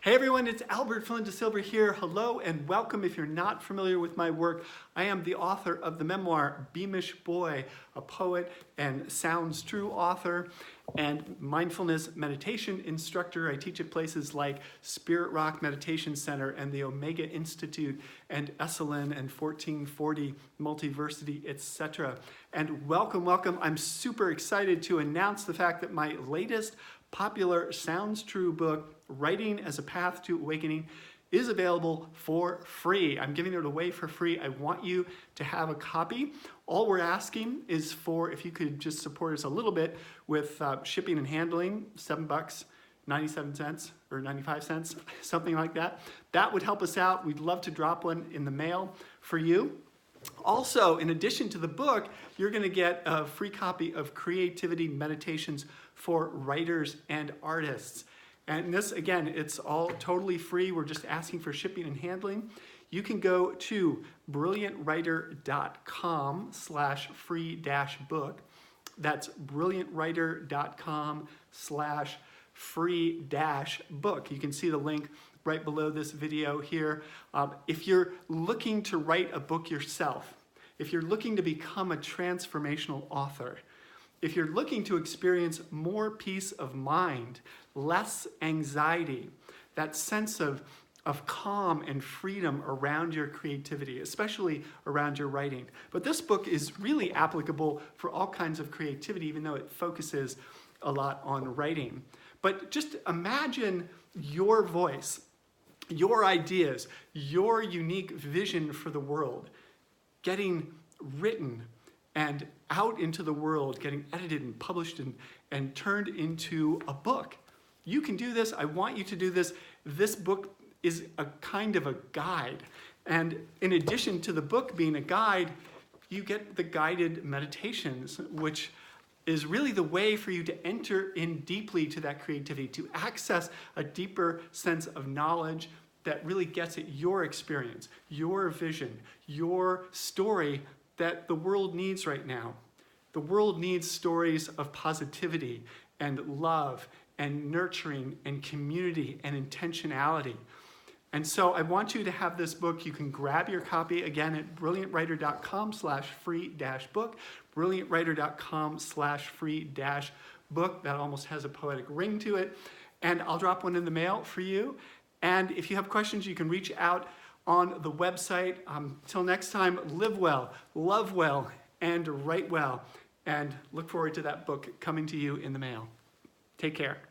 Hey everyone, it's Albert Flynn DeSilver here. Hello and welcome. If you're not familiar with my work, I am the author of the memoir, Beamish Boy, a poet and sounds true author and mindfulness meditation instructor. I teach at places like Spirit Rock Meditation Center and the Omega Institute and Esalen and 1440 Multiversity, etc. And welcome. I'm super excited to announce the fact that my latest popular Sounds True book, Writing as a Path to Awakening, is available for free. I'm giving it away for free. I want you to have a copy. All we're asking is for, if you could just support us a little bit with shipping and handling, $7, 97 cents or 95 cents, something like that. That would help us out. We'd love to drop one in the mail for you. Also, in addition to the book, you're going to get a free copy of Creativity Meditations for Writers and Artists. And this, again, it's all totally free. We're just asking for shipping and handling. You can go to brilliantwriter.com/free-book. That's brilliantwriter.com/free-book. You can see the link right below this video here. If you're looking to write a book yourself, if you're looking to become a transformational author, if you're looking to experience more peace of mind, less anxiety, that sense of calm and freedom around your creativity, especially around your writing. But this book is really applicable for all kinds of creativity, even though it focuses a lot on writing. But just imagine your voice, your ideas, your unique vision for the world getting written and out into the world, getting edited and published and turned into a book. You can do this. I want you to do this. This book is a kind of a guide. And in addition to the book being a guide, you get the guided meditations, which is really the way for you to enter in deeply to that creativity, to access a deeper sense of knowledge that really gets at your experience, your vision, your story that the world needs right now. The world needs stories of positivity and love and nurturing and community and intentionality. And so I want you to have this book. You can grab your copy again at brilliantwriter.com/free-book, brilliantwriter.com/free-book. That almost has a poetic ring to it. And I'll drop one in the mail for you. And if you have questions, you can reach out on the website. Till next time, live well, love well, and write well. And look forward to that book coming to you in the mail. Take care.